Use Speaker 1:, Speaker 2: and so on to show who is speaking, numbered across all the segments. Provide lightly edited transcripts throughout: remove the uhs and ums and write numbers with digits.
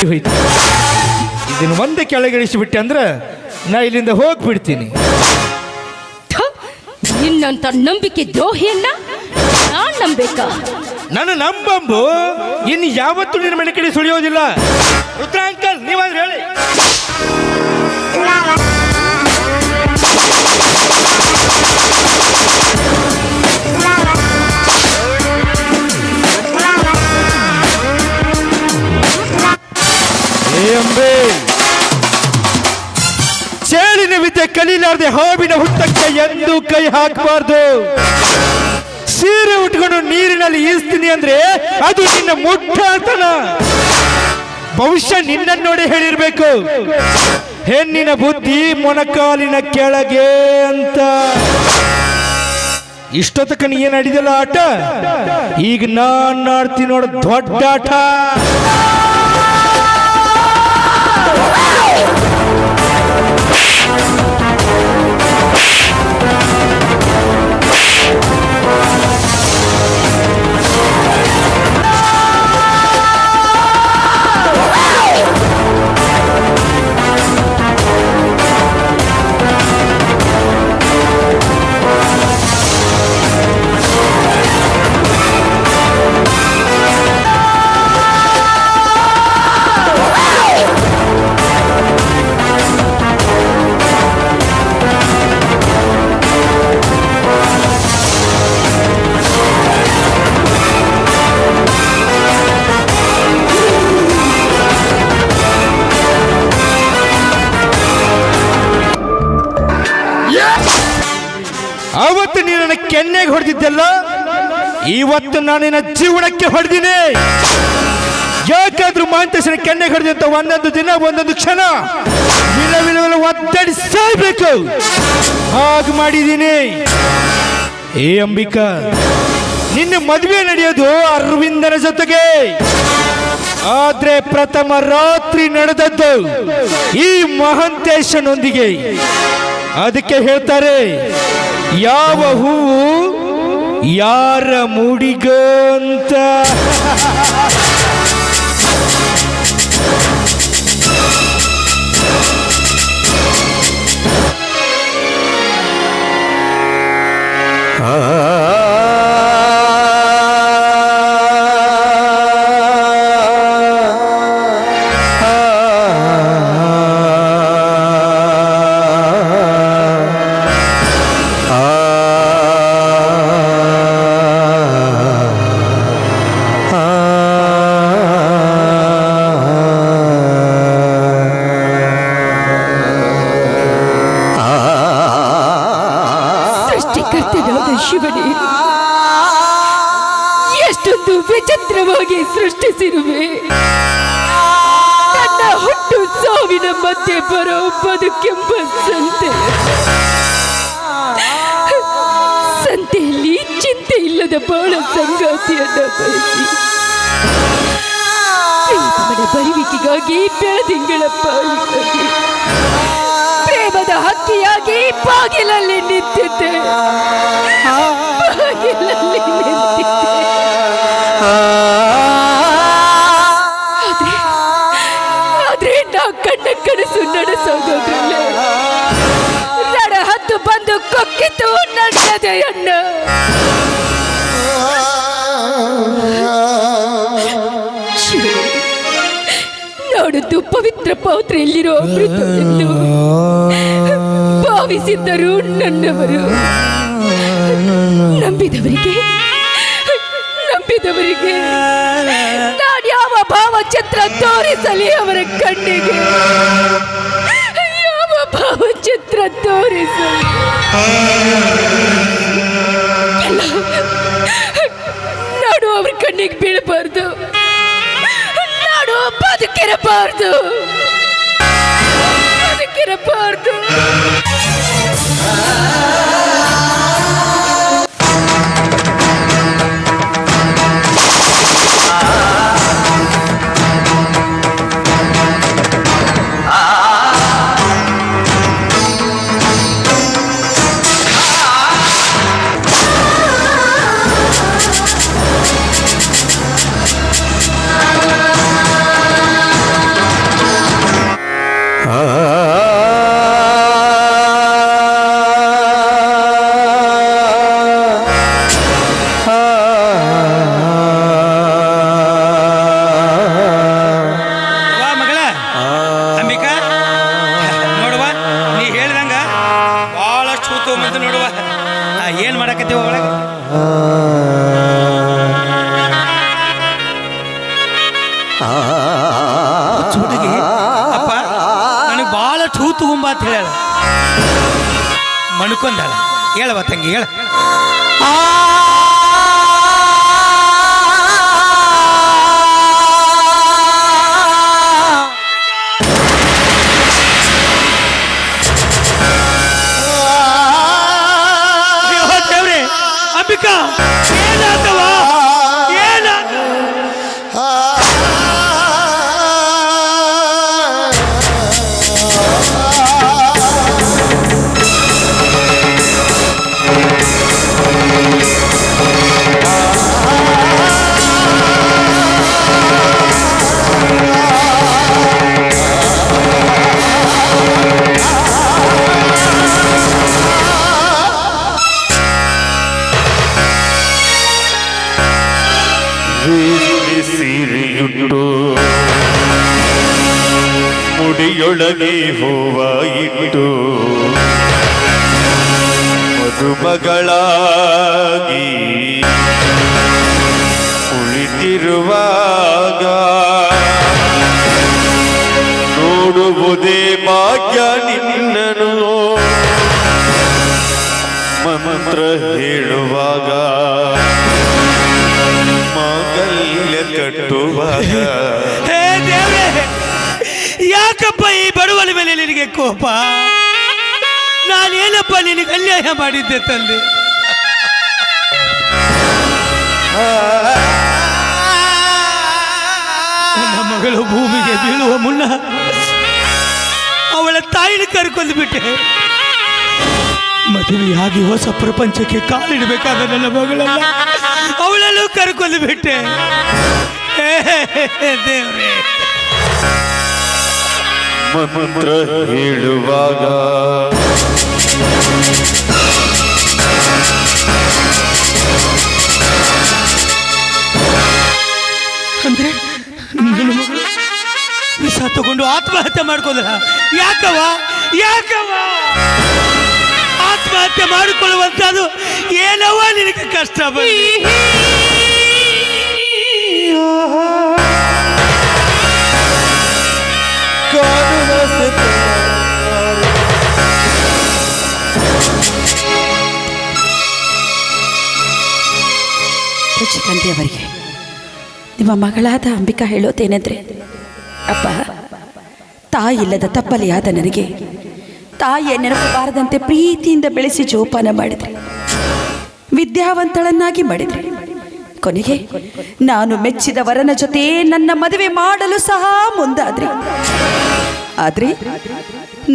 Speaker 1: ಹೋಯ್ತು. ಇದನ್ನು ಒಂದೇ ಕೆಳಗಿಳಿಸಿಬಿಟ್ಟೆ ಅಂದ್ರೆ ನಾ ಇಲ್ಲಿಂದ ಹೋಗ್ಬಿಡ್ತೀನಿ.
Speaker 2: ನಿನ್ನಂತ ನಂಬಿಕೆ ದ್ರೋಹಿಯನ್ನ ನಾನ್ ನಂಬೇಕಾ?
Speaker 1: ನಾನು ನಂಬಂಬು ಇನ್ನು ಯಾವತ್ತೂ ನಿನ್ನ ಮನೆ ಕಡೆ ಸುಳಿಯೋದಿಲ್ಲ. ರುದ್ರ ಅಂಕಲ್ ನೀವಾದ್ರೆ ಹೇಳಿ. ಚೇಳಿನ ವಿದ್ಯೆ ಕಲೀಲಾರ್ದೆ ಹಾವಿನ ಹುಟ್ಟಕ್ಕೆ ಎಂದೂ ಕೈ ಹಾಕಬಾರ್ದು. ಸೀರೆ ಉಟ್ಕೊಂಡು ನೀರಿನಲ್ಲಿ ಈಸ್ತೀನಿ ಅಂದ್ರೆ ಅದು ನಿನ್ನ ಮುಟ್ಟಾತನ. ಬಹುಶಃ ನಿನ್ನನ್ನು ನೋಡಿ ಹೇಳಿರ್ಬೇಕು, ಹೆಣ್ಣಿನ ಬುದ್ಧಿ ಮೊಣಕಾಲಿನ ಕೆಳಗೆ ಅಂತ. ಇಷ್ಟೊತ್ತಕ ನೀ ಏನ್ ಆಡಿದಲ್ಲ ಆಟ, ಈಗ ನಾನ್ ಆಡ್ತೀನಿ ನೋಡ ದೊಡ್ಡ ಆಟ. ಅವತ್ತು ನೀನು ನನ್ನ ಕೆನ್ನೆಗೆ ಹೊಡೆದಿದ್ದೆಲ್ಲ, ಇವತ್ತು ನಾನು ನಿನ್ನ ಜೀವನಕ್ಕೆ ಹೊಡೆದಿನಿ. ಯಾಕಾದ್ರೂ ಮಾಂತೇಶನ ಕೆನ್ನೆಗೆ ಹೊಡೆದಿ ಅಂತ ಒಂದೊಂದು ದಿನ ಒಂದೊಂದು ಕ್ಷಣ ವಿಲವಿಲವಿಲ ಒತ್ತಡಿ ಸಾಯ್ಬೇಕು ಹಾಗೆ ಮಾಡಿದ್ದೀನಿ. ಏ ಅಂಬಿಕಾ, ನಿನ್ನ ಮದುವೆ ನಡೆಯೋದು ಅರವಿಂದನ ಜೊತೆಗೆ, ಆದ್ರೆ ಪ್ರಥಮ ರಾತ್ರಿ ನಡೆದದ್ದು ಈ ಮಹಾಂತೇಶನೊಂದಿಗೆ. ಅದಕ್ಕೆ ಹೇಳ್ತಾರೆ, ಯಾವ ಹೂವು ಯಾರ ಮೂಡಿಗಂತ.
Speaker 2: ಶಿವನೇ, ಎಷ್ಟೊಂದು ವಿಚಿತ್ರವಾಗಿ ಸೃಷ್ಟಿಸಿರುವೆ. ನನ್ನ ಹುಟ್ಟು ಸಾವಿನ ಮಧ್ಯೆ ಬರೋ ಬದುಕೆಂಬ ಸಂತೆಯಲ್ಲಿ ಚಿಂತೆ ಇಲ್ಲದ ಬಾಳ ಸಂಗಾತಿಯನ್ನ ಬಯಸಿ ಪ್ರೇಮದ ಬರುವಿಕೆಗಾಗಿ ಬೆಳದಿಂಗಳ ಪಾಲಿಗಾಗಿ ಪ್ರೇಮದ ಹಕ್ಕಿಯಾಗಿ ಬಾಗಿಲಲ್ಲಿ ನಿಂತಿದ್ದೆ. ಆದ್ರೆ ನಾ ಕಣ್ಣ ಕನಸು ನಡೆಸೋದ್ರಲ್ಲೇ ರಣ ಹತ್ತು ಬಂದು ಕೊಕ್ಕಿತು ನನ್ನದೆಯನ್ನ. ನೋಡುದು ಪವಿತ್ರ ಪಾತ್ರೆಯಲ್ಲಿರೋ ಅಮೃತ ಎಂದು ಭಾವಿಸಿದ್ದರು ನನ್ನವರು. ನಂಬಿದವರಿಗೆ ನಾನು ಯಾವ ಭಾವಚಿತ್ರ ತೋರಿಸಲಿ ಅವರ ಕಣ್ಣಿಗೆ? ಯಾವ ಭಾವಚಿತ್ರ ತೋರಿಸಲಿ? ನಾಡು ಅವ್ರ ಕಣ್ಣಿಗೆ ಬೀಳಬಾರ್ದು, ನಾಡು ಬದುಕಿರಬಾರ್ದು.
Speaker 3: ಹುಡುಗಿ ಅಪ್ಪ ನನಗೆ ಭಾಳ ಠೂ ತಗೊಂಬ ಅಂತ ಹೇಳ ಮಣ್ಕೊಂದಾಳ ಹೇಳವ ತಂಗಿ ಹೇಳ ದೇವ್ರೆ ಅಂಬಿಕಾ ಏನಾದವ ಏನಾದ
Speaker 4: ಸೀರೆಯುಟ್ಟು ಮುಡಿಯೊಳಗೆ ಹೂವ ಇಟ್ಟು ಮದುಮಗಳಾಗಿ ಕುಳಿತಿರುವಾಗ ನೋಡುವುದೇ ಭಾಗ್ಯ ನಿನ್ನನು ಮಂತ್ರ ಹೇಳುವಾಗ ಮಾಂಗಲ್ಯ ಕಟ್ಟುವಾಗ
Speaker 3: ಹೇ ದೇವ್ರೆ ಯಾಕಪ್ಪ ಈ ಬಡವಳ ಮೇಲೆ ನಿನಗೆ ಕೋಪ ನಾನೇನಪ್ಪ ನಿನಗೆ ಅನ್ಯಾಯ ಮಾಡಿದ್ದೆ ತಂದೆ ನನ್ನ ಮಗಳು ಭೂಮಿಗೆ ಬೀಳುವ ಮುನ್ನ ಅವಳ ತಾಯಿನ ಕರ್ಕೊಂಡು ಬಿಟ್ಟೆ ಮದುವೆಯಾಗಿ ಹೊಸ ಪ್ರಪಂಚಕ್ಕೆ ಕಾಲಿಡಬೇಕಾದ ನನ್ನ ಮಗಳನ್ನ ಅವಳನ್ನು ಕರ್ಕೊಂಡು ಬಿಟ್ಟೆ ದೇವ್ರೆ
Speaker 4: ಮಂತ್ರ ಹೇಳುವಾಗ
Speaker 3: ಅಂದ್ರೆ ನನ್ನ ಮಗಳು ವಿಷ ತಗೊಂಡು ಆತ್ಮಹತ್ಯೆ ಮಾಡ್ಕೊಂಡ್ರ ಯಾಕವ ಆತ್ಮಹತ್ಯೆ ಮಾಡಿಕೊಳ್ಳುವಂತದ್ದು ಏನವ ನಿನಗೆ ಕಷ್ಟ ಬಂದು
Speaker 2: ತಂದೆಯವರಿಗೆ ನಿಮ್ಮ ಮಗಳಾದ ಅಂಬಿಕಾ ಹೇಳೋದೇನೆಂದ್ರೆ ಅಪ್ಪ ತಾಯಿಲ್ಲದ ತಪ್ಪಲೆಯಾದ ನನಗೆ ತಾಯಿಯ ನೆನಪು ಬಾರದಂತೆ ಪ್ರೀತಿಯಿಂದ ಬೆಳೆಸಿ ಜೋಪಾನ ಮಾಡಿದ್ರೆ ವಿದ್ಯಾವಂತಳನ್ನಾಗಿ ಮಾಡಿದ್ರೆ ಕೊನೆಗೆ ನಾನು ಮೆಚ್ಚಿದ ವರನ ಜೊತೆ ನನ್ನ ಮದುವೆ ಮಾಡಲು ಸಹ ಮುಂದಾದ್ರೆ ಆದ್ರೆ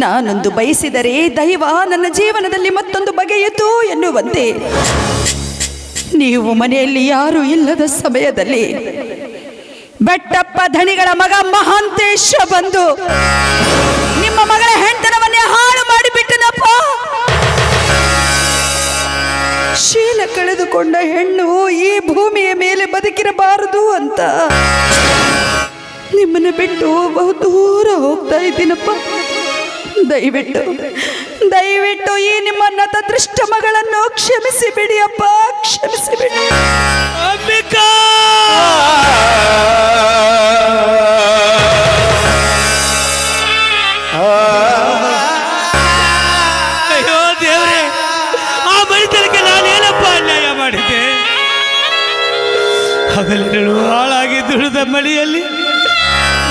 Speaker 2: ನಾನೊಂದು ಬಯಸಿದರೆ ದೈವ ನನ್ನ ಜೀವನದಲ್ಲಿ ಮತ್ತೊಂದು ಬಗೆಯಿತು ಎನ್ನುವಂತೆ ನೀವು ಮನೆಯಲ್ಲಿ ಯಾರೂ ಇಲ್ಲದ ಸಮಯದಲ್ಲಿ ಬೆಟ್ಟಪ್ಪ ಧಣಿಗಳ ಮಗ ಮಹಾಂತೇಶ ಬಂದು ನಿಮ್ಮ ಮಗಳ ಹೆಂಡತನವನ್ನೇ ಹಾಳು ಮಾಡಿಬಿಟ್ಟನಪ್ಪ. ಶೀಲ ಕಳೆದುಕೊಂಡ ಹೆಣ್ಣು ಈ ಭೂಮಿಯ ಮೇಲೆ ಬದುಕಿರಬಾರದು ಅಂತ ನಿಮ್ಮನ್ನು ಬಿಟ್ಟು ಬಹುದೂರ ಹೋಗ್ತಾ ಇದ್ದೀನಪ್ಪ. ದಯವಿಟ್ಟು ಈ ನಿಮ್ಮ ನತದೃಷ್ಟ ಮಗಳನ್ನು ಕ್ಷಮಿಸಿ ಬಿಡಿ ಅಪ್ಪ, ಕ್ಷಮಿಸಿ ಬಿಡಿ.
Speaker 3: ಅಂಬಿಕಾ ಅಯ್ಯೋ ದೇವ್ರೆ, ಆ ಮನುಷ್ಯನಿಗೆ ನಾನೇನಪ್ಪ ಅನ್ಯಾಯ ಮಾಡಿದ್ದೆ? ಹಗಲಿರುಳು ಹಾಳಾಗಿ ದುಡಿದ ಮಳೆಯಲ್ಲಿ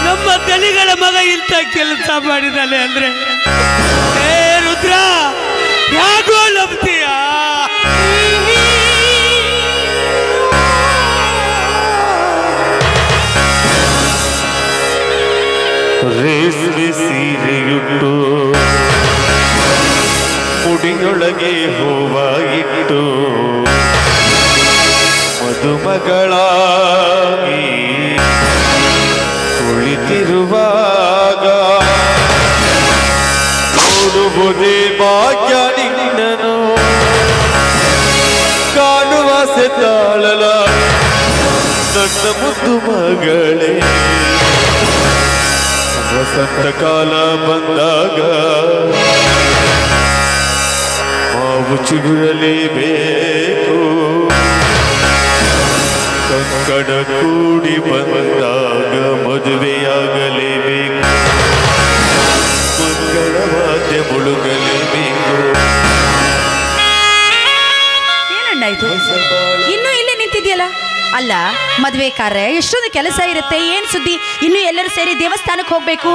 Speaker 3: ನಮ್ಮ ದಲಿಗಳ ಮಗ ಇಂಥ ಕೆಲಸ ಮಾಡಿದಾನೆ ಅಂದ್ರೆ ಏ ರುದ್ರ ಯಾಕೋ ನಂಬ್ತೀಯ?
Speaker 4: ರೇಷ್ಮೆ ಸೀರೆಯುಟ್ಟು ಮುಡಿಯೊಳಗೆ ಹೂವ ಇಟ್ಟು ಮದುಮಗಳಾಗಿ ಕುಳಿತಿರುವಾಗ ನೋಡುವುದೇ ಭಾಗ್ಯ ನಿನ್ನನು ಕಾಣುವ ಸೆತಾಳಲ ನನ್ನ ಮುದ್ದು ಮಗಳೇ. ವಸಂತ ಕಾಲ ಬಂದಾಗ ಮಾವು ಚಿಗುರಲೇಬೇಕು, ಸಂಕಟ ಕೂಡಿ ಬಂದಾಗ ಮದುವೆಯಾಗಲೇಬೇಕು, ಮಂಗಳವಾದ್ಯ ಮುಳುಗಲೇಬೇಕು.
Speaker 2: ಏನಣ್ಣ ಇದು ಇನ್ನೂ ಇಲ್ಲೇ ನಿಂತಿದ್ಯಲ್ಲ? ಅಲ್ಲ, ಮದುವೆ ಕಾರ್ಯ ಎಷ್ಟೊಂದು ಕೆಲಸ ಇರುತ್ತೆ, ಏನ್ ಸುದ್ದಿ? ಇನ್ನು ಎಲ್ಲರೂ ಸೇರಿ ದೇವಸ್ಥಾನಕ್ಕೆ ಹೋಗ್ಬೇಕು,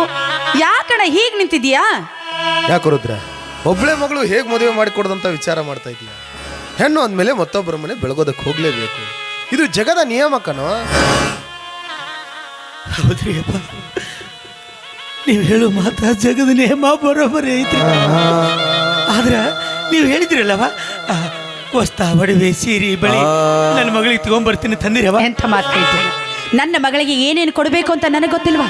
Speaker 2: ಯಾಕಣ್ಣ ಹೀಗೆ ನಿಂತಿದ್ಯಾ?
Speaker 5: ಯಾಕೆ ರುದ್ರ, ಒಬ್ಬಳೆ ಮಗಳು ಹೇಗೆ ಮದುವೆ ಮಾಡಿಕೊಡೋದಂತ ವಿಚಾರ ಮಾಡ್ತಾ ಇದೀಯ? ಹೆಣ್ಣು ಅಂದಮೇಲೆ ಮತ್ತೊಬ್ಬರ ಮನೆ ಬೆಳಗೋದಕ್ಕೆ ಹೋಗ್ಲೇಬೇಕು, ಇದು ಜಗದ ನಿಯಮ ಕಣೋ.
Speaker 3: ಹೌದ್ರಿ ಅಪ್ಪ, ನೀವು ಹೇಳೋ ಮಾತಾ ಜಗದ ನೇಮ ಬರೋಬರಿ ಐತ್ರಿ. ಆದ್ರ ನೀವು ಹೇಳಿದ್ರಲ್ಲವ, ವಸ್ತ ಒಡವೆ ಸೀರೆ ಬಳಿ ನನ್ನ ಮಗಳಿಗೆ ತಗೊಂಡ್ಬರ್ತೀನಿ ತಂದಿರವ.
Speaker 2: ಎಂಥ ಮಾತು ಹೇಳ್ತೀನಿ? ನನ್ನ ಮಗಳಿಗೆ ಏನೇನು ಕೊಡಬೇಕು ಅಂತ ನನಗೆ ಗೊತ್ತಿಲ್ವಾ?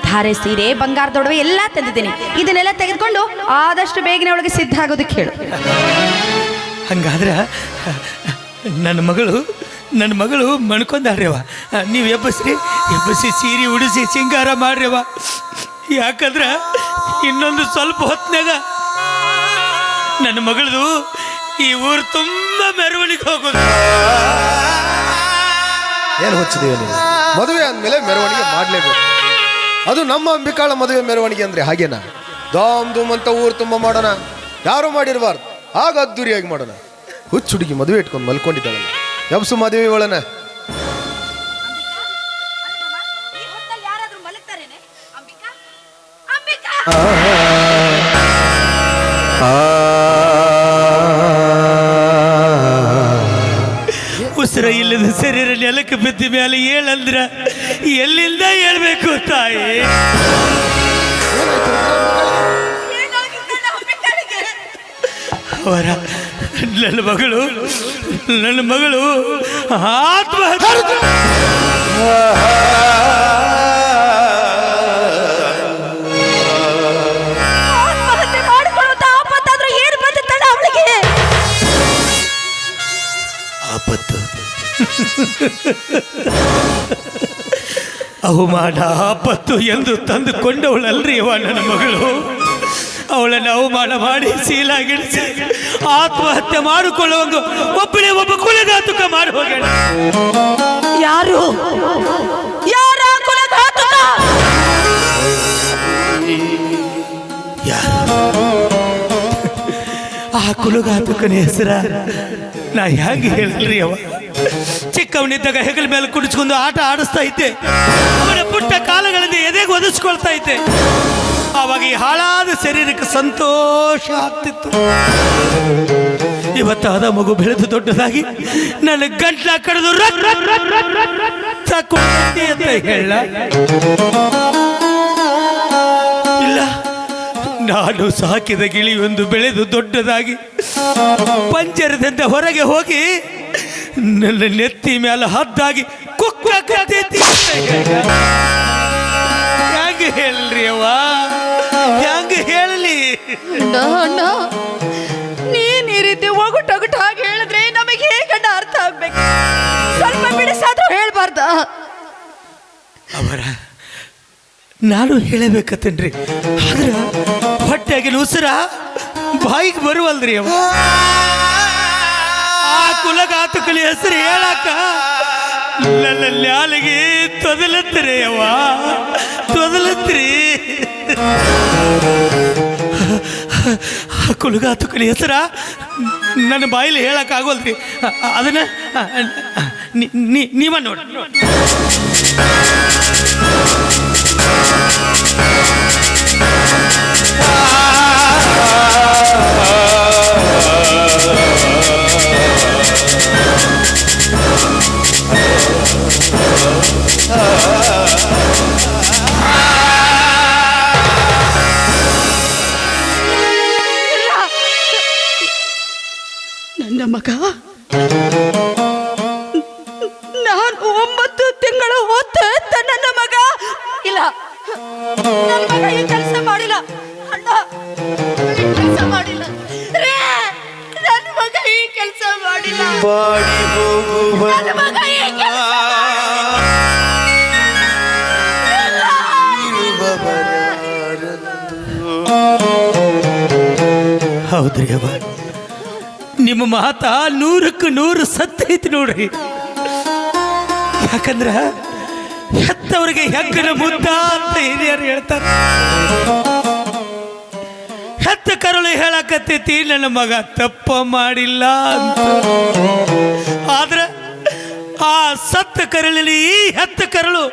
Speaker 2: ಧಾರೆ ಸೀರೆ, ಬಂಗಾರದೊಡವೆ ಎಲ್ಲ ತಂದಿದ್ದೀನಿ. ಇದನ್ನೆಲ್ಲ ತೆಗೆದುಕೊಂಡು ಆದಷ್ಟು ಬೇಗನೆ ಒಳಗೆ ಸಿದ್ಧ ಆಗೋದಕ್ಕೆ ಹೇಳು.
Speaker 3: ಹಂಗಾದ್ರೆ ನನ್ನ ಮಗಳು ಮಣ್ಕೊಂಡಾಡ್ರವ. ನೀವು ಎಬ್ಬಸಿ ಸೀರೆ ಉಡಿಸಿ ಸಿಂಗಾರ ಮಾಡ್ರವ. ಯಾಕಂದ್ರೆ ಇನ್ನೊಂದು ಸ್ವಲ್ಪ ಹೊತ್ತಿನಾಗ ನನ್ನ ಮಗಳದು ಈ ಊರು ತುಂಬ ಮೆರವಣಿಗೆ ಹೋಗೋದು.
Speaker 5: ಏನು ಹೊಚ್ಚಿದೀವಿ ನೀವು? ಮದುವೆ ಅಂದಮೇಲೆ ಮೆರವಣಿಗೆ ಮಾಡಲೇಬೇಕು. ಅದು ನಮ್ಮ ಅಂಬಿಕಾಳ ಮದುವೆ ಮೆರವಣಿಗೆ ಅಂದ್ರೆ ಹಾಗೇನಾ? ದಾಮ್ ಧೂಮ್ ಅಂತ ಊರು ತುಂಬ ಮಾಡೋಣ, ಯಾರು ಮಾಡಿರಬಾರ್ದು, ಆಗ ಅದ್ದೂರಿಯಾಗಿ ಮಾಡೋಣ. ಹುಚ್ಚು ಹುಡುಗಿ ಮದುವೆ ಇಟ್ಕೊಂಡು ಮಲ್ಕೊಂಡಿದ್ದಾಳಲ್ಲ, ಯಬ್ಸು ಮದುವೆ ಒಳನ.
Speaker 3: ಉಸಿರ ಇಲ್ಲದ ಶರೀರ ನೆಲಕ್ಕೆ ಬಿದ್ದ ಮೇಲೆ ಹೇಳಂದ್ರ ಎಲ್ಲಿಂದ ಹೇಳ್ಬೇಕು ತಾಯಿ? ಅವರ ನನ್ನ ಮಗಳು ಆತ್ಮಹತ್ಯೆ
Speaker 2: ಮಾಡಿಕೊಳ್ಳುವಂತ ಆಪತ್ತಾದ್ರೂ ಏನು ಬಂದಿತ್ತಣ್ಣ ಅವಳಿಗೆ?
Speaker 3: ಆಪತ್ತು ಅವಮಾನ ಆಪತ್ತು ಎಂದು ತಂದುಕೊಂಡವಳಲ್ರಿ ಅವ ನನ್ನ ಮಗಳು. ಅವಳನ್ನು ಅವಮಾನ ಮಾಡಿ ಶೀಲಾಗಿಡಿಸಿ ಆತ್ಮಹತ್ಯೆ ಮಾಡಿಕೊಳ್ಳುವಂಗ ಒಬ್ಬ ಕುಲಘಾತುಕ ಮಾಡಿ ಹೋಗ್ಯಾಳ.
Speaker 2: ಯಾರು ಯಾರ ಕುಲಘಾತುಕ?
Speaker 3: ಆ ಕುಲಘಾತುಕನ ಹೆಸರ ನಾ ಹೇಗೆ ಹೇಳಲ್ರಿ ಅವ? ಚಿಕ್ಕವನಿದ್ದಾಗ ಹೆಗಲ ಮೇಲೆ ಕುಡಿಸ್ಕೊಂಡು ಆಟ ಆಡಿಸ್ತಾ ಇದ್ದೆ. ಅವನ ಪುಟ್ಟ ಕಾಲಗಳಲ್ಲಿ ಎದೆಗೆ ಒದಿಸ್ಕೊಳ್ತಾ ಇದ್ದೆ. ಆವಾಗ ಈ ಹಾಳಾದ ಶರೀರಕ್ಕೆ ಸಂತೋಷ ಆಗ್ತಿತ್ತು. ಇವತ್ತಾದ ಮಗು ಬೆಳೆದು ದೊಡ್ಡದಾಗಿ ನನ್ನ ಗಂಟ್ಲ ಕಡಿದು ಅಂತ ಹೇಳ ಇಲ್ಲ. ನಾನು ಸಾಕಿದ ಗಿಳಿಯೊಂದು ಬೆಳೆದು ದೊಡ್ಡದಾಗಿ ಪಂಜರದಿಂದ ಹೊರಗೆ ಹೋಗಿ ನನ್ನ ನೆತ್ತಿ ಮೇಲೆ ಹದ್ದಾಗಿ ಹೆಂಗೆ ಹೇಳಲಿ ಅವ್ವ, ಹೆಂಗೆ ಹೇಳಲಿ?
Speaker 2: ನೀನ್ ಈ ರೀತಿ ಒಗಟೊಗಟು ಹಾಗೆ ಹೇಳಿದ್ರೆ ನಮಗೆ ಹೇಗಣ್ಣ ಅರ್ಥ ಆಗ್ಬೇಕು? ಸ್ವಲ್ಪ ಬಿಡಿಸಾದ್ರೂ ಹೇಳ್ಬಾರ್ದ?
Speaker 3: ಅವರ ನಾನು ಹೇಳಬೇಕತ್ತೇನ್ರಿ, ಆದ್ರ ಹೊಟ್ಟೆಗಿನ ಉಸಿರ ಬಾಯಿಗೆ ಬರುವಲ್ರಿ ಅವ. ಆ ಕುಲಘಾತುಕನ ಹೆಸರು ಹೇಳಕ್ಕ ನನ್ನ ನ್ಯಾಲಿಗೆ ತೊದಲತ್ರಿ ಅವ, ತೊದಲತ್ರಿ. ಆ ಕುಲಘಾತುಕನ ಹೆಸರ ನನ್ನ ಬಾಯಲ್ಲಿ ಹೇಳಕ್ ಆಗೋಲ್ರಿ. ಅದನ್ನ ನೀವ ನೋಡಿ.
Speaker 2: ನನ್ನ ಮಗ, ನಾನು 9 ತಿಂಗಳ ಹೊತ್ತ ನನ್ನ ಮಗ ಇಲ್ಲ, ನನ್ನ ಮಗ ಈ ಕೆಲಸ ಮಾಡಿಲ್ಲ ಅಣ್ಣ, ಕೆಲಸ ಮಾಡಿಲ್ಲ ರೇ, ನನ್ನ ಮಗ ಈ ಕೆಲಸ ಮಾಡಿಲ್ಲ.
Speaker 4: ಬಾಡಿ ಹೋಗುವ
Speaker 2: ನನ್ನ ಮಗ ಈ ಕೆಲ್ಸ
Speaker 3: ಹೌದ್ರಿ ಅವ, ನಿಮ್ಮ ಮಾತ 100ಕ್ಕೆ 100 ಸತ್ಯ ಐತಿ ನೋಡ್ರಿ. ಯಾಕಂದ್ರ ಹೆತ್ತವರಿಗೆ ಹೆಗ್ಗನ ಮುದ್ದ ಅಂತ ಹಿರಿಯರು ಹೇಳ್ತಾರೆ. ಹೆತ್ತ ಕರುಳು ಹೇಳಕತ್ತೈತಿ ನನ್ನ ಮಗ ತಪ್ಪ ಮಾಡಿಲ್ಲ ಅಂತ. ಆದ್ರೆ ಆ ಸತ್ತ ಕರುಳಲ್ಲಿ ಈ ಹೆತ್ತ ಕರುಳು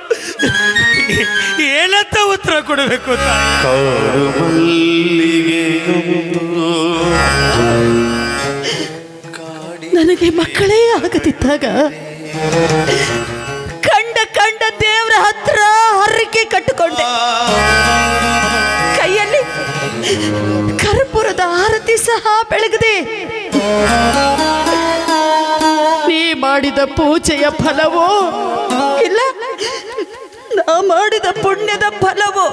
Speaker 3: ಏನಂತ ಉತ್ತರ ಕೊಡಬೇಕು ತಾಯಿ?
Speaker 4: ಕಾಡು ಮಲ್ಲಿಗೆಯೊಂದು
Speaker 2: ನನಗೆ ಮಕ್ಕಳೇ ಆಗದಿದ್ದಾಗ ಕಂಡ ದೇವರ ಹತ್ರ ಹರಕೆ ಕಟ್ಟಿಕೊಂಡೆ. ಕೈಯಲ್ಲಿ ಕರ್ಪೂರದ ಆರತಿ ಸಹ ಬೆಳಗದೆ. ನೀ ಮಾಡಿದ ಪೂಜೆಯ ಫಲವೋ ಇಲ್ಲ ನಾ ಮಾಡಿದ ಪುಣ್ಯದ ಫಲವೋ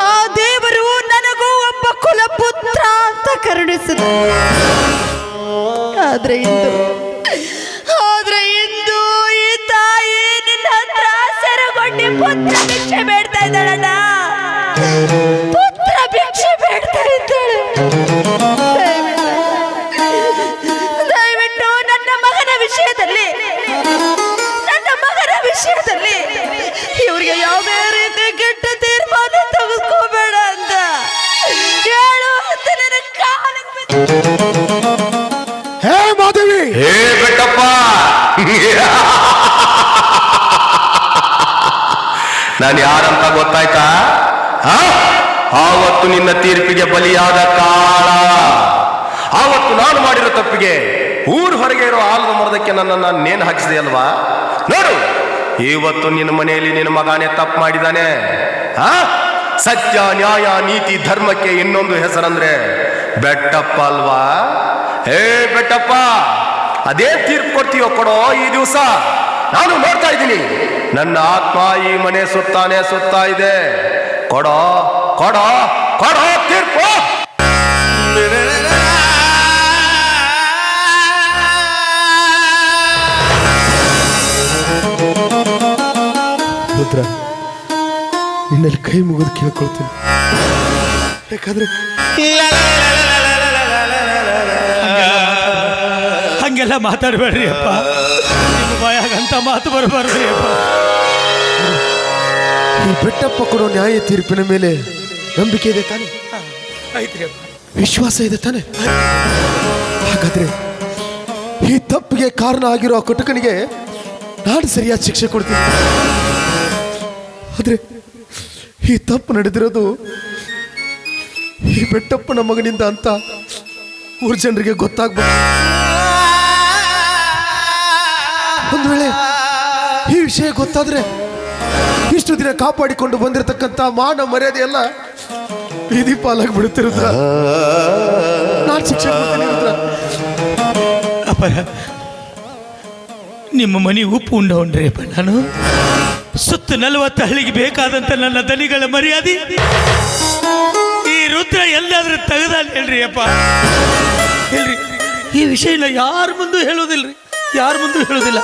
Speaker 2: ಆ ದೇವರು ನನಗೂ ಒಬ್ಬ ಕುಲಪುತ್ರ ಅಂತ ಕರುಣಿಸಿದ. ಆದ್ರೆ ಇಂದು ಈ ತಾಯಿ ನಿನ್ನ ಹತ್ರ ಸೆರಗೊಂಡಿ ಪುತ್ರ ಭಿಕ್ಷೆ ಬೇಡ್ತಾ ಇದ್ದಾಳಣ್ಣ. ಪುತ್ರ ಭಿಕ್ಷೆ ಬೇಡ್ತಾ ಇದ್ದಾಳೆ. ದಯವಿಟ್ಟು ನನ್ನ ಮಗನ ವಿಷಯದಲ್ಲಿ ಇವ್ರಿಗೆ ಯಾವುದೇ ರೀತಿ ಕೆಟ್ಟ ತೀರ್ಮಾನ ತೆಗೆದುಕೋಬೇಡ ಅಂತ ಹೇಳು ಅಂತ ನನ್ನ ಕಾಲಿಗೆ ಬಿದ್ದು.
Speaker 5: ಹೇ ಮಾಧವಿ,
Speaker 6: ಹೇ ಬೆಟ್ಟಪ್ಪ, ನಾನು ಯಾರಂತ ಗೊತ್ತಾಯ್ತಾ? ಆವತ್ತು ನಿನ್ನ ತೀರ್ಪಿಗೆ ಬಲಿಯಾದ ಕಾಳ. ಆವತ್ತು ನಾನು ಮಾಡಿರೋ ತಪ್ಪಿಗೆ ಊರು ಹೊರಗೆ ಇರೋ ಆಲದ ಮರದಕ್ಕೆ ನನ್ನನ್ನು ನೇಣು ಹಾಕಿಸಿದೆ ಅಲ್ವಾ? ನೋಡು, ಇವತ್ತು ನಿನ್ನ ಮನೆಯಲ್ಲಿ ನಿನ್ನ ಮಗನೇ ತಪ್ಪು ಮಾಡಿದಾನೆ. ಸತ್ಯ, ನ್ಯಾಯ, ನೀತಿ, ಧರ್ಮಕ್ಕೆ ಇನ್ನೊಂದು ಹೆಸರಂದ್ರೆ ಬೆಟ್ಟಪ್ಪ ಅಲ್ವಾ? ಹೇ ಬೆಟ್ಟಪ್ಪ, ಅದೇ ತೀರ್ಪು ಕೊಡ್ತೀಯೋ ಕೊಡೋ ಈ ದಿವಸ. ನಾನು ನೋಡ್ತಾ ಇದ್ದೀನಿ, ನನ್ನ ಆತ್ಮ ಈ ಮನೆ ಸುತ್ತಾ ಇದೆ. ಕೊಡೋ ಕೊಡೋ ಕೊಡೋ ತೀರ್ಪು.
Speaker 5: ರುದ್ರ, ನಿನ್ನಲ್ಲಿ ಕೈ ಮುಗಿದು ಕೇಳ್ಕೊಳ್ತೀನಿ. ಯಾಕಂದ್ರೆ
Speaker 3: ಹಂಗೆಲ್ಲ ಮಾತಾಡಬೇಡ್ರಿ ಅಪ್ಪ. ನಿಮ್ಮ ಬಾಯಾಗಂತ ಮಾತು ಬರಬಾರ್ದ್ರಿ ಅಪ್ಪ.
Speaker 5: ಈ ಬೆಟ್ಟಪ್ಪ ಕೊಡೋ ನ್ಯಾಯ ತೀರ್ಪಿನ ಮೇಲೆ ನಂಬಿಕೆ ಇದೆ ತಾನೆ?
Speaker 3: ಐತ್ರಿ ಅಪ್ಪ.
Speaker 5: ವಿಶ್ವಾಸ ಇದೆ ತಾನೆ? ಹಾಗಾದ್ರೆ ಈ ತಪ್ಪಿಗೆ ಕಾರಣ ಆಗಿರೋ ಆ ಕುಟುಕನಿಗೆ ನಾನು ಸರಿಯಾದ ಶಿಕ್ಷೆ ಕೊಡ್ತೀನಿ. ಆದ್ರೆ ಈ ತಪ್ಪು ನಡೆದಿರೋದು ಈ ಬೆಟ್ಟಪ್ಪನ ಮಗನಿಂದ ಅಂತ ಊರ್ ಜನರಿಗೆ ಗೊತ್ತಾಗ್ಬೋದು. ಒಂದು ವೇಳೆ ಈ ವಿಷಯ ಗೊತ್ತಾದ್ರೆ ಇಷ್ಟು ದಿನ ಕಾಪಾಡಿಕೊಂಡು ಬಂದಿರತಕ್ಕಂತ ಮಾನ ಮರ್ಯಾದೆ ಎಲ್ಲ ಬೀದಿ ಪಾಲಾಗಿ ಬಿಡುತ್ತಿರುತ್ತ. ನಾನು ಶಿಕ್ಷೆ ಕೊಡ್ತೀನಿ ರುದ್ರ.
Speaker 3: ಅಪ್ಪರ, ನಿಮ್ಮ ಮನೆ ಉಪ್ಪು ಉಂಡ್ರಿ ಅಪ್ಪ. ನಾನು ಸುತ್ತ 40 ಹಳ್ಳಿಗೆ ಬೇಕಾದಂತ ನನ್ನ ದನಿಗಳ ಮರ್ಯಾದೆ ಈ ರುದ್ರ ಎಲ್ಲಾದ್ರೂ ತೆಗೆದಾನ ಹೇಳ್ರಿ ಅಪ್ಪ. ಹೇಳ್ರಿ, ಈ ವಿಷಯನ ಯಾರ ಮುಂದೂ ಹೇಳೋದಿಲ್ರಿ, ಯಾರ ಮುಂದೂ ಹೇಳೋದಿಲ್ಲ.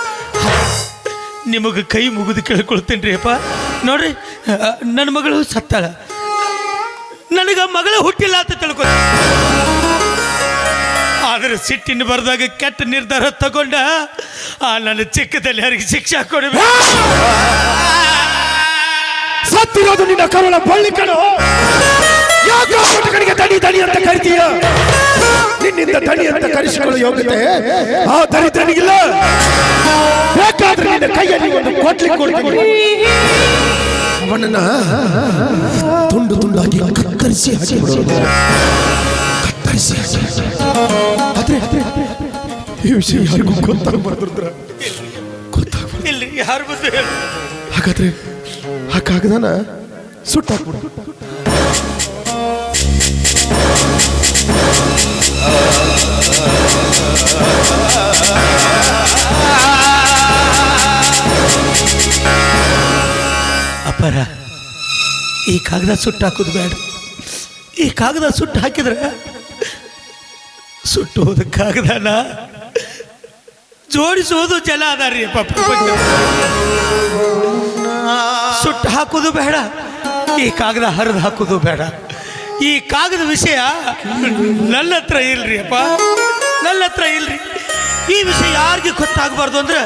Speaker 3: ನಿಮಗೆ ಕೈ ಮುಗಿದು ಕೇಳ್ಕೊಳ್ತೇನ್ರಿ ಅಪ್ಪ. ನೋಡ್ರಿ, ನನ್ನ ಮಗಳು ಸತ್ತಾಳ, ನನಗ ಮಗಳು ಹುಟ್ಟಿಲ್ಲ ಅಂತ ತಿಳ್ಕೊತ. ಆದರೆ ಸಿಟ್ಟಿನ ಬರೆದಾಗ ಕೆಟ್ಟ ನಿರ್ಧಾರ ತಗೊಂಡ ಆ ನನ್ನ ಚಿಕ್ಕದಲ್ಲಿ ಯಾರಿಗೆ ಶಿಕ್ಷೆ ಕೊಡಬೇಕು.
Speaker 5: ಸತ್ತಿರೋದು ನಿನ್ನ ಕರುಳ ಬಳ್ಳಿ ಕಣೋ. ಯಾಕೆ ದಣಿ ದಣಿ ಅಂತ ಕರಿತೀಯ? ನಿನ್ನಿಂದ ದಣಿ ಅಂತ ಕರೆಸಿಕೊಳ್ಳೋ ಯೋಗ್ಯತೆ ಆ ದರಿದ್ರನಿಗಿಲ್ಲ. ಬೇಕಾದ್ರೆ ನಿನ್ನ ಕೈಯಲ್ಲಿ ಒಂದು ಕೊಡ್ಲಿ ಕೊಡ್ತೀನಿ. ಅವನನ್ನ ತುಂಡು ತುಂಡಾಗಿ ಕತ್ತರಿಸಿ ಹಾಕಿಬಿಡೋದು. ಕತ್ತರಿಸಿ. ಆದ್ರೆ ಈ ವಿಷಯ ಯಾರಿಗೂ ಗೊತ್ತಾಗಬಾರ್ದು.
Speaker 3: ಇಲ್ಲಿ ಯಾರು ಬಂದು ಹೇಳಿ.
Speaker 5: ಹಾಗಾದ್ರೆ ಆ ಕಾಗದನ ಸುಟ್ಟಾಕ್ಬಿಡು.
Speaker 3: ಅಪ್ಪರ, ಈ ಕಾಗದ ಸುಟ್ಟು ಹಾಕೋದು ಬೇಡ. ಈ ಕಾಗದ ಸುಟ್ಟು ಹಾಕಿದ್ರೆ ಸುಟ್ಟು ಹೋದ ಕಾಗದನ ಜೋಡಿಸೋದು ಜನ ಅದಾರಿ ಅಪ್ಪ. ಸುಟ್ಟು ಹಾಕೋದು ಬೇಡ, ಈ ಕಾಗದ ಹರಿದು ಹಾಕೋದು ಬೇಡ. ಈ ಕಾಗದ ವಿಷಯ ನನ್ನ ಹತ್ರ ಇಲ್ರಿ ಅಪ್ಪ, ನನ್ನ ಹತ್ರ ಇಲ್ರಿ. ಈ ವಿಷಯ ಯಾರಿಗೆ ಗೊತ್ತಾಗಬಾರ್ದು ಅಂದ್ರೆ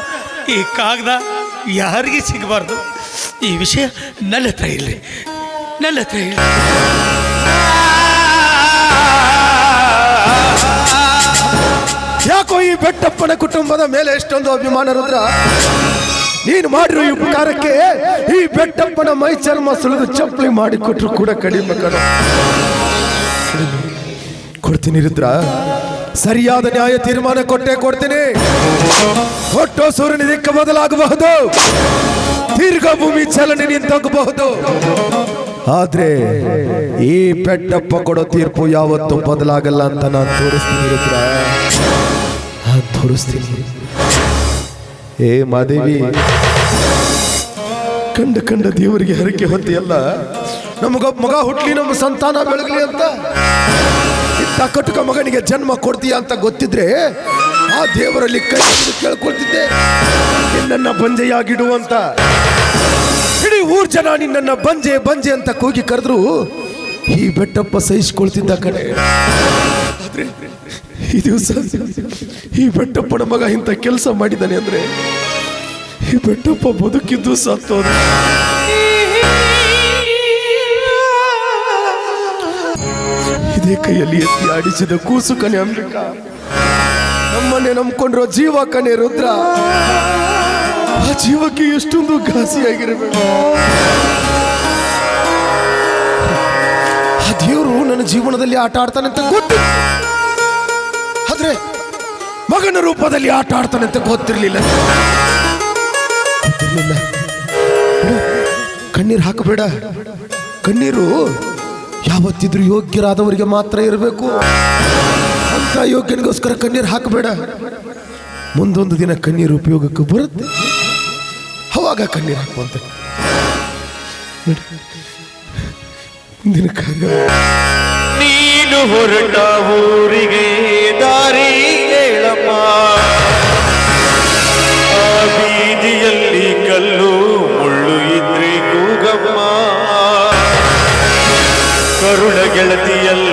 Speaker 3: ಈ ಕಾಗದ ಯಾರಿಗೆ ಸಿಗಬಾರ್ದು. ಈ ವಿಷಯ ನನ್ನ ಹತ್ರ ಇರಲಿ, ನನ್ನ ಹತ್ರ ಇರಲಿ.
Speaker 5: ಯಾಕೋ ಈ ಬೆಟ್ಟಪ್ಪನ ಕುಟುಂಬದ ಮೇಲೆ ಎಷ್ಟೊಂದು ಅಭಿಮಾನ ರುದ್ರ? ನೀನು ಮಾಡಿರೋ ಈ ಉಪಕಾರಕ್ಕೆ ಈ ಬೆಟ್ಟಪ್ಪನ ಮೈ ಚರ್ಮ ಸುಳಿದು ಚಪ್ಪಲಿ ಮಾಡಿ ಕೊಟ್ಟರು ಕೂಡ ಕಡಿಮೆ ಕಣ. ಕೊಡ್ತೀನಿ ರುದ್ರ, ಸರಿಯಾದ ನ್ಯಾಯ ತೀರ್ಮಾನ ಕೊಡ್ತೀನಿ. ಹೊಟ್ಟೋ ಸೂರ್ಯನ ದಿಕ್ಕ ಬದಲಾಗಬಹುದು, ದೀರ್ಘ ಭೂಮಿ ಚಲನೆ ನಿಂತೋಗಬಹುದು, ಆದ್ರೆ ಈ ಬೆಟ್ಟಪ್ಪ ಕೊಡೋ ತೀರ್ಪು ಯಾವತ್ತೂ ಬದಲಾಗಲ್ಲ ಅಂತ ನಾನು ತೋರಿಸ್ತೀನಿ ರುದ್ರ, ತೋರಿಸ್ತೀನಿ. ಏ ಮಾದೇವಿ, ಕಂಡ ದೇವರಿಗೆ ಹರಕೆ ಹೊತ್ತೆಯಲ್ಲ, ನಮಗೊಬ್ಬ ಮಗ ಹುಟ್ಲಿ, ನಮ್ಮ ಸಂತಾನ ಬೆಳಗಲಿ ಅಂತ. ಇಂಥ ಕಟುಕ ಮಗನಿಗೆ ಜನ್ಮ ಕೊಡ್ತೀಯ ಅಂತ ಗೊತ್ತಿದ್ರೆ ಆ ದೇವರಲ್ಲಿ ಕೈ ಹಿಡಿದು ಕೇಳ್ಕೊಳ್ತಿದ್ದೆ, ನಿನ್ನನ್ನ ಬಂಜೆಯಾಗಿಡು ಅಂತ. ಇಡೀ ಊರ್ ಜನ ನಿನ್ನನ್ನ ಬಂಜೆ ಬಂಜೆ ಅಂತ ಕೂಗಿ ಕರೆದ್ರು ಈ ಬೆಟ್ಟಪ್ಪ ಸಹಿಸ್ಕೊಳ್ತಿದ್ದ ಕಡೆ. ಆದ್ರೆ ಈ ದಿವಸ ಈ ಬೆಟ್ಟಪ್ಪನ ಮಗ ಇಂಥ ಕೆಲಸ ಮಾಡಿದ್ದಾನೆ ಅಂದ್ರೆ ಈ ಬೆಟ್ಟಪ್ಪ ಬದುಕಿದ್ದು ಸತ್ತೋದ. ಇದೇ ಕೈಯಲ್ಲಿ ಎತ್ತಿ ಆಡಿಸಿದ ಕೂಸು ಕನೆ ಅಂಬಿಕಾ, ನಮ್ಮನ್ನೇ ನಂಬ್ಕೊಂಡಿರೋ ಜೀವ ಕನೆ ರುದ್ರ. ಆ ಜೀವಕ್ಕೆ ಎಷ್ಟೊಂದು ಘಾಸಿಯಾಗಿರಬೇಕು. ಆ ದೇವರು ನನ್ನ ಜೀವನದಲ್ಲಿ ಆಟ ಆಡ್ತಾನೆ ಅಂತ ಗೊತ್ತಿಲ್ಲ, ಆದ್ರೆ ಮಗನ ರೂಪದಲ್ಲಿ ಆಟ ಆಡ್ತಾನೆ ಅಂತ ಗೊತ್ತಿರಲಿಲ್ಲ. ಕಣ್ಣೀರು ಹಾಕಬೇಡ. ಕಣ್ಣೀರು ಯಾವತ್ತಿದ್ರೂ ಯೋಗ್ಯರಾದವರಿಗೆ ಮಾತ್ರ ಇರಬೇಕು. ಅಂತ ಯೋಗ್ಯನಿಗೋಸ್ಕರ ಕಣ್ಣೀರು ಹಾಕಬೇಡ. ಮುಂದೊಂದು ದಿನ ಕಣ್ಣೀರು ಉಪಯೋಗಕ್ಕೆ ಬರುತ್ತೆ, ಅವಾಗ ಕಣ್ಣೀರು ಹಾಕುವಂತೆ. ಮುಂದಿನ ಕಾರ್ಯ
Speaker 4: ನೀನು ಹೊರಟ ಊರಿಗೆ ದಾರಿ ಹೇಳಮ್ಮ, ಆ ಬೀದಿಯಲ್ಲಿ ಕಲ್ಲು ಮುಳ್ಳು ಇದ್ರೆ ಕೂಗಮ್ಮ, ಕರುಣ ಗೆಳತಿಯಲ್ಲ